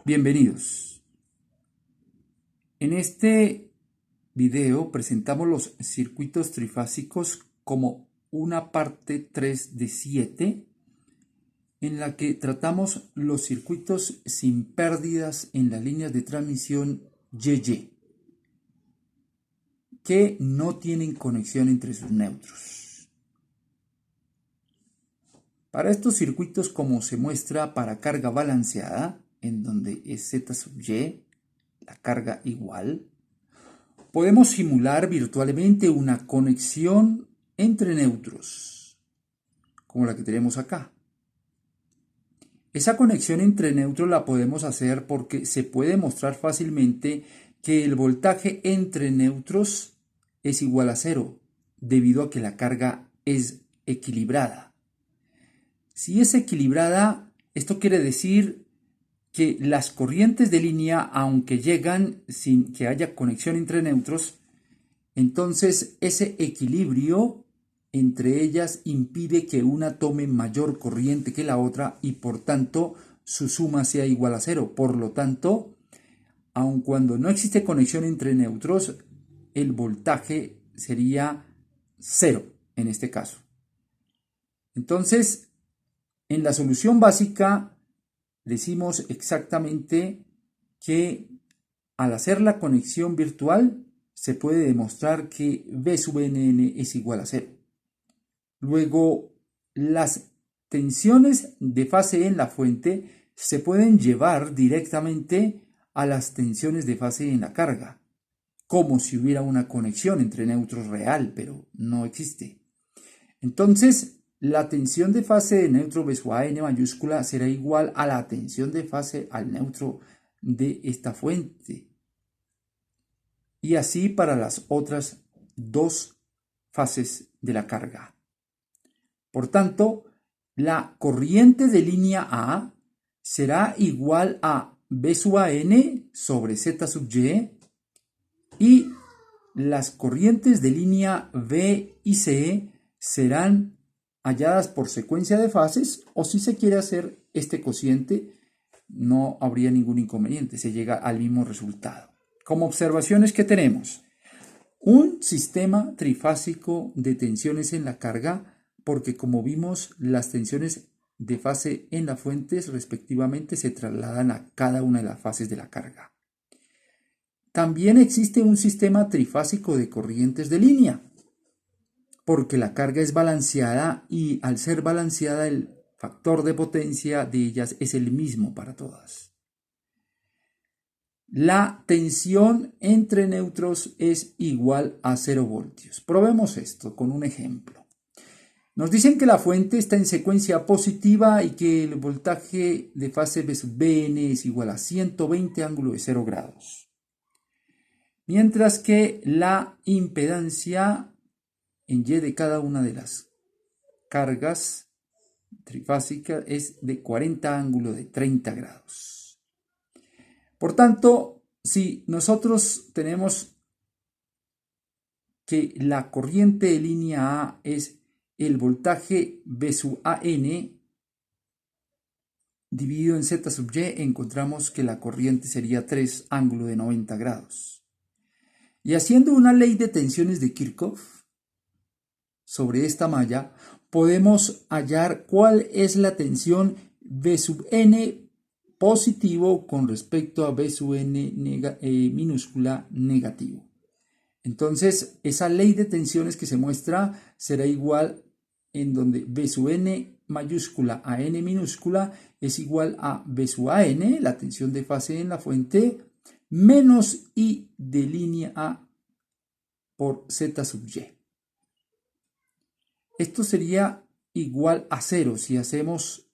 Bienvenidos. En este video presentamos los circuitos trifásicos como una parte 3 de 7 en la que tratamos los circuitos sin pérdidas en las líneas de transmisión YY que no tienen conexión entre sus neutros. Para estos circuitos, como se muestra para carga balanceada, en donde es Z sub Y, la carga igual, podemos simular virtualmente una conexión entre neutros, como la que tenemos acá. Esa conexión entre neutros la podemos hacer porque se puede mostrar fácilmente que el voltaje entre neutros es igual a 0, debido a que la carga es equilibrada. Si es equilibrada, esto quiere decir que las corrientes de línea, aunque llegan sin que haya conexión entre neutros, entonces ese equilibrio entre ellas impide que una tome mayor corriente que la otra y por tanto su suma sea igual a 0. Por lo tanto, aun cuando no existe conexión entre neutros, el voltaje sería 0 en este caso. Entonces, en la solución básica decimos exactamente que al hacer la conexión virtual se puede demostrar que V sub NN es igual a 0. Luego, las tensiones de fase en la fuente se pueden llevar directamente a las tensiones de fase en la carga, como si hubiera una conexión entre neutros real, pero no existe. Entonces, la tensión de fase de neutro V sub A n mayúscula será igual a la tensión de fase al neutro de esta fuente. Y así para las otras dos fases de la carga. Por tanto, la corriente de línea A será igual a V sub AN sobre Z sub Y las corrientes de línea B y C serán halladas por secuencia de fases, o si se quiere hacer este cociente, no habría ningún inconveniente, se llega al mismo resultado. Como observaciones que tenemos, un sistema trifásico de tensiones en la carga, porque como vimos, las tensiones de fase en las fuentes respectivamente se trasladan a cada una de las fases de la carga. También existe un sistema trifásico de corrientes de línea, porque la carga es balanceada y al ser balanceada el factor de potencia de ellas es el mismo para todas. La tensión entre neutros es igual a 0 voltios. Probemos esto con un ejemplo. Nos dicen que la fuente está en secuencia positiva y que el voltaje de fase V sub Bn es igual a 120 ángulo de 0 grados. Mientras que la impedancia en Y de cada una de las cargas trifásicas es de 40 ángulo de 30 grados. Por tanto, si nosotros tenemos que la corriente de línea A es el voltaje V sub AN dividido en Z sub Y, encontramos que la corriente sería 3 ángulo de 90 grados. Y haciendo una ley de tensiones de Kirchhoff sobre esta malla, podemos hallar cuál es la tensión V sub N positivo con respecto a V sub N minúscula negativo. Entonces, esa ley de tensiones que se muestra será igual en donde V sub N mayúscula a N minúscula es igual a V sub AN, la tensión de fase en la fuente, menos I de línea A por Z sub Y. Esto sería igual a 0 si hacemos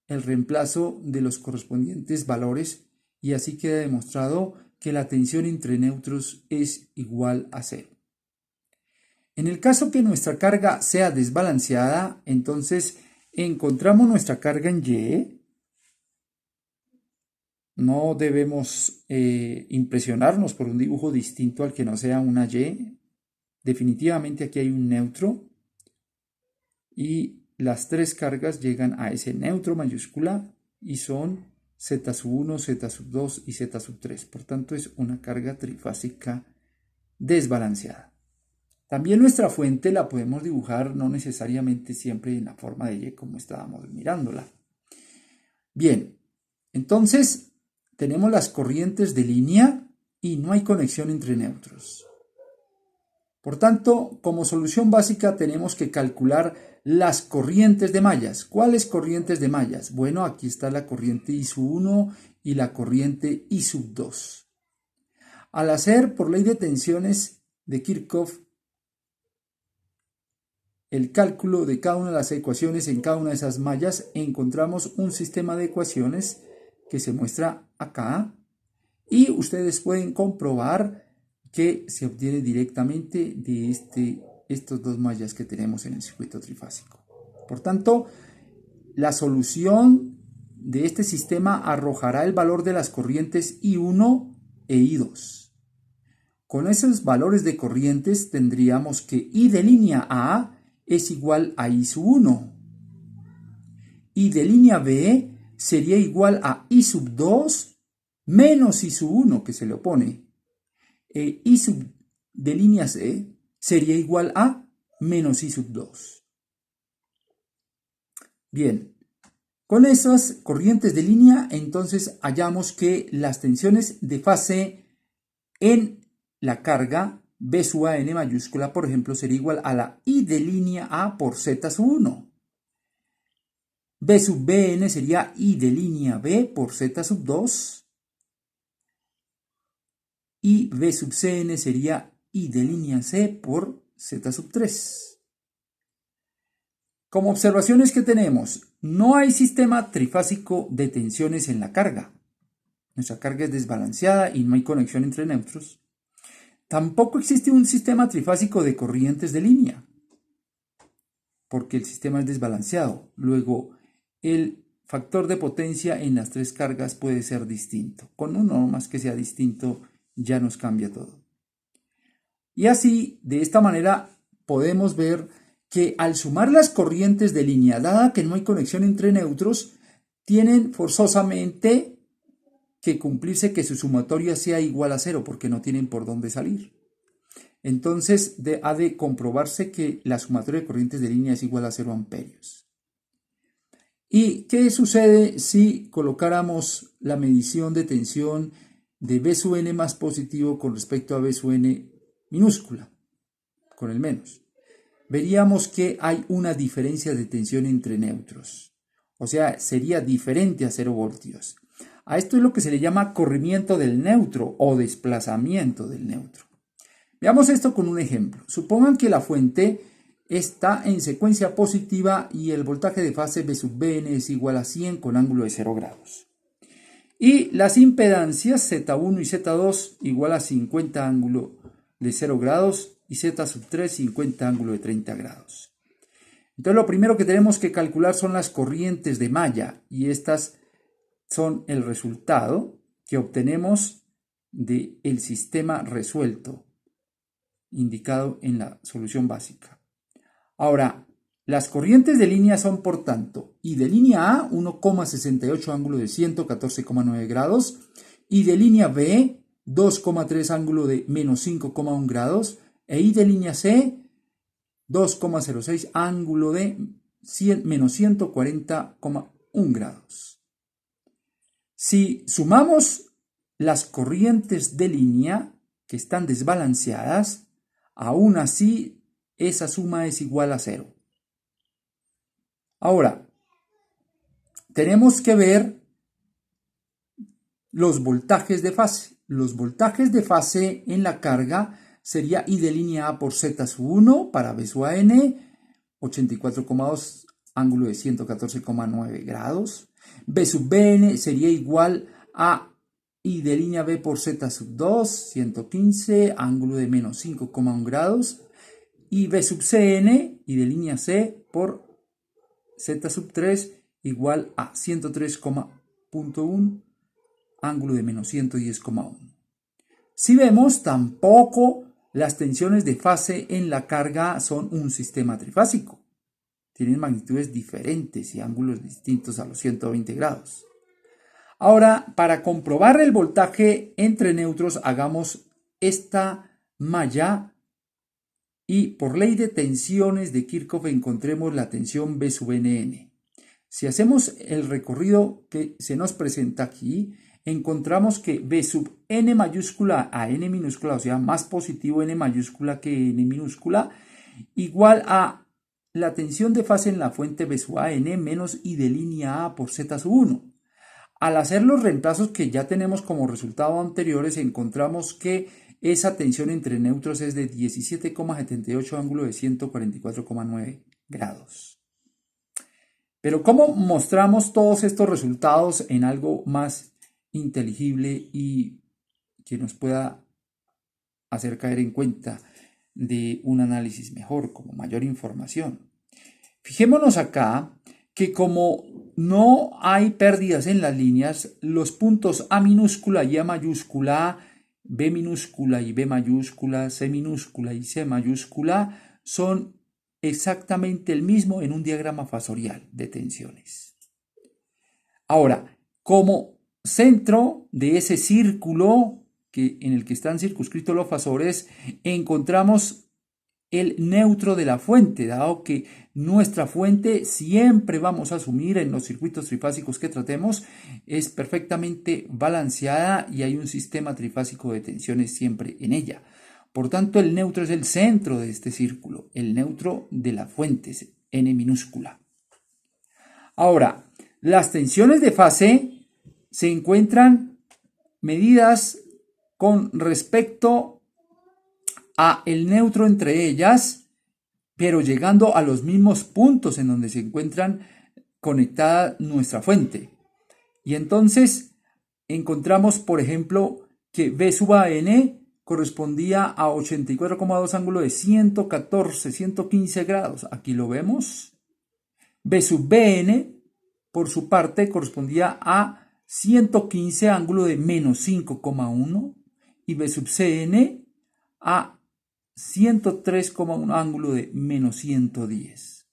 el reemplazo de los correspondientes valores y así queda demostrado que la tensión entre neutros es igual a 0. En el caso que nuestra carga sea desbalanceada, entonces encontramos nuestra carga en Y. No debemos impresionarnos por un dibujo distinto al que no sea una Y. Definitivamente aquí hay un neutro y las tres cargas llegan a ese neutro mayúscula y son Z1, Z2 y Z3. Por tanto, es una carga trifásica desbalanceada. También nuestra fuente la podemos dibujar no necesariamente siempre en la forma de Y como estábamos mirándola. Bien, entonces tenemos las corrientes de línea y no hay conexión entre neutros. Por tanto, como solución básica tenemos que calcular las corrientes de mallas. ¿Cuáles corrientes de mallas? Bueno, aquí está la corriente I1 y la corriente I2. Al hacer por ley de tensiones de Kirchhoff el cálculo de cada una de las ecuaciones en cada una de esas mallas, encontramos un sistema de ecuaciones que se muestra acá y ustedes pueden comprobar que se obtiene directamente de estos dos mallas que tenemos en el circuito trifásico. Por tanto, la solución de este sistema arrojará el valor de las corrientes I1 e I2. Con esos valores de corrientes tendríamos que I de línea A es igual a I1. I de línea B sería igual a I2 menos I1 que se le opone. I de línea C sería igual a menos I2. Bien, con esas corrientes de línea entonces hallamos que las tensiones de fase en la carga B sub A n mayúscula, por ejemplo, sería igual a la I de línea A por Z sub 1. B sub Bn sería I de línea B por Z sub 2. Y B sub Cn sería I de línea C por Z sub 3. Como observaciones que tenemos, no hay sistema trifásico de tensiones en la carga. Nuestra carga es desbalanceada y no hay conexión entre neutros. Tampoco existe un sistema trifásico de corrientes de línea, porque el sistema es desbalanceado. Luego, el factor de potencia en las tres cargas puede ser distinto. Con uno más que sea distinto, ya nos cambia todo. Y así, de esta manera, podemos ver que al sumar las corrientes de línea, dada que no hay conexión entre neutros, tienen forzosamente que cumplirse que su sumatoria sea igual a 0, porque no tienen por dónde salir. Entonces, ha de comprobarse que la sumatoria de corrientes de línea es igual a 0 amperios. ¿Y qué sucede si colocáramos la medición de tensión de B sub n más positivo con respecto a B sub n minúscula, con el menos? Veríamos que hay una diferencia de tensión entre neutros. O sea, sería diferente a 0 voltios. A esto es lo que se le llama corrimiento del neutro o desplazamiento del neutro. Veamos esto con un ejemplo. Supongan que la fuente está en secuencia positiva y el voltaje de fase B sub Bn es igual a 100 con ángulo de 0 grados. Y las impedancias Z1 y Z2 igual a 50 ángulo de 0 grados y Z sub 3 50 ángulo de 30 grados. Entonces lo primero que tenemos que calcular son las corrientes de malla y estas son el resultado que obtenemos del sistema resuelto indicado en la solución básica. Ahora, las corrientes de línea son, por tanto, I de línea A, 1,68 ángulo de 114,9 grados, I de línea B, 2,3 ángulo de menos 5,1 grados, e I de línea C, 2,06 ángulo de menos 140,1 grados. Si sumamos las corrientes de línea que están desbalanceadas, aún así esa suma es igual a 0. Ahora, tenemos que ver los voltajes de fase. Los voltajes de fase en la carga sería I de línea A por Z sub 1 para B sub n, 84,2 ángulo de 114,9 grados. B sub Bn sería igual a I de línea B por Z sub 2, 115, ángulo de menos 5,1 grados. Y B sub Cn, I de línea C por Z sub 3 igual a 103,1, ángulo de menos 110,1. Si vemos, tampoco las tensiones de fase en la carga son un sistema trifásico. Tienen magnitudes diferentes y ángulos distintos a los 120 grados. Ahora, para comprobar el voltaje entre neutros, hagamos esta malla y por ley de tensiones de Kirchhoff encontremos la tensión B sub nn. Si hacemos el recorrido que se nos presenta aquí, encontramos que B sub n mayúscula a n minúscula, o sea, más positivo n mayúscula que n minúscula, igual a la tensión de fase en la fuente B sub a n menos I de línea A por Z sub 1. Al hacer los reemplazos que ya tenemos como resultado anteriores, encontramos que esa tensión entre neutros es de 17,78 ángulo de 144,9 grados. Pero ¿cómo mostramos todos estos resultados en algo más inteligible y que nos pueda hacer caer en cuenta de un análisis mejor, como mayor información? Fijémonos acá que como no hay pérdidas en las líneas, los puntos A minúscula y A mayúscula, B minúscula y B mayúscula, C minúscula y C mayúscula son exactamente el mismo en un diagrama fasorial de tensiones. Ahora, como centro de ese círculo en el que están circunscritos los fasores, encontramos el neutro de la fuente, dado que nuestra fuente siempre vamos a asumir en los circuitos trifásicos que tratemos es perfectamente balanceada y hay un sistema trifásico de tensiones siempre en ella. Por tanto, el neutro es el centro de este círculo, el neutro de la fuente es n minúscula. Ahora, las tensiones de fase se encuentran medidas con respecto a el neutro entre ellas, pero llegando a los mismos puntos en donde se encuentran conectada nuestra fuente. Y entonces encontramos, por ejemplo, que B sub n correspondía a 84,2 ángulo de 115 grados. Aquí lo vemos. B sub Bn, por su parte, correspondía a 115 ángulo de menos 5,1 y B sub Cn a 103,1 ángulo de menos 110.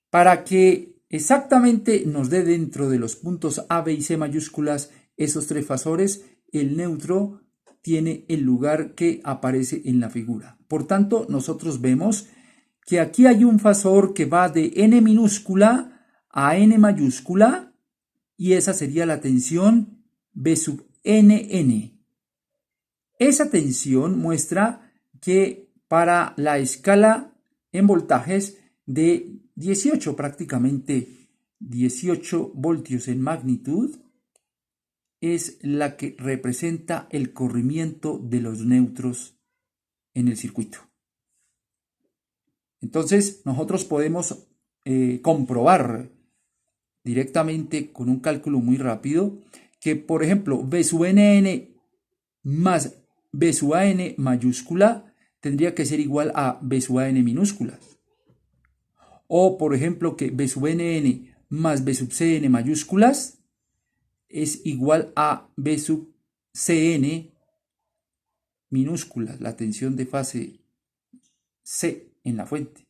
Para que exactamente nos dé dentro de los puntos A, B y C mayúsculas esos tres fasores, el neutro tiene el lugar que aparece en la figura. Por tanto, nosotros vemos que aquí hay un fasor que va de n minúscula a n mayúscula y esa sería la tensión B sub nn. Esa tensión muestra que para la escala en voltajes de 18, prácticamente 18 voltios en magnitud, es la que representa el corrimiento de los neutros en el circuito. Entonces, nosotros podemos comprobar directamente con un cálculo muy rápido que, por ejemplo, B sub nn más B sub n mayúscula tendría que ser igual a B sub n minúscula. O, por ejemplo, que B sub nn más B sub cn mayúsculas es igual a B sub Cn minúsculas, la tensión de fase C en la fuente.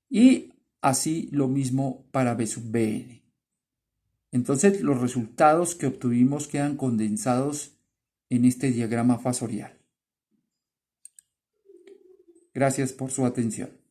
Y así lo mismo para B sub Bn. Entonces los resultados que obtuvimos quedan condensados en este diagrama fasorial. Gracias por su atención.